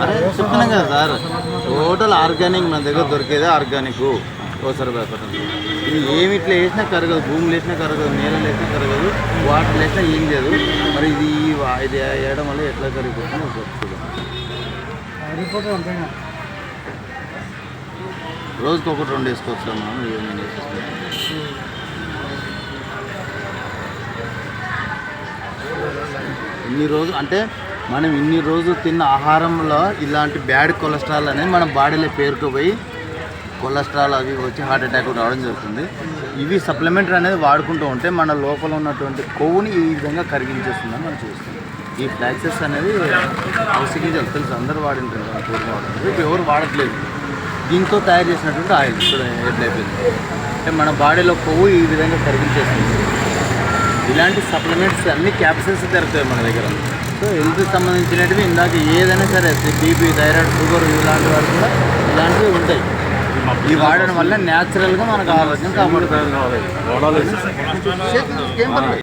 అరే చెప్తున్నాం కదా సార్, టోటల్ ఆర్గానిక్ మన దగ్గర దొరికేదే ఆర్గానిక్. ఓసారి భయపడుతుంది ఇది ఏమి ఇట్లా వేసినా కరగదు, భూములు వేసినా కరగదు, నేలలు వేసినా కరగదు, వాటర్ వేసినా ఏం లేదు. మరి ఇది ఇది వేయడం వల్ల ఎట్లా కరిగిపోతుందో రోజుకి ఒకటి 2 వేసుకోవచ్చు మనం. ఏమైనా ఇన్ని రోజులు అంటే మనం ఇన్ని రోజులు తిన్న ఆహారంలో ఇలాంటి బ్యాడ్ కొలెస్ట్రాల్ అనేది మన బాడీలో పేరుకుపోయి కొలెస్ట్రాల్ అవి వచ్చి హార్ట్ అటాక్ రావడం జరుగుతుంది. ఇవి సప్లిమెంటరీ అనేది వాడుకుంటూ ఉంటే మన లోపల ఉన్నటువంటి కొవ్వుని ఈ విధంగా కరిగించేస్తుందని మనం చూస్తాం. ఈ ఫ్లాక్సెస్ అనేది ఔషధించాలి తెలుసు, అందరూ వాడింటారు, పూర్వం వాడుతారు, ఇప్పుడు ఎవరు వాడట్లేదు. దీంతో తయారు చేసినటువంటి ఆయిల్ ఎట్లయిపోయింది అంటే మన బాడీలో కొవ్వు ఈ విధంగా కరిగించేస్తుంది. ఇలాంటి సప్లిమెంట్స్ అన్ని క్యాప్సిల్స్ దొరుకుతాయి మన దగ్గర. సో హెల్త్కి సంబంధించినవి ఇందాక ఏదైనా సరే బీపీ, థైరాయిడ్, షుగర్ ఇలాంటి వారు కూడా ఇలాంటివి ఉంటాయి. ఇవి వాడడం వల్ల న్యాచురల్గా మనకు ఆరోగ్యం కాపాడుతుంది.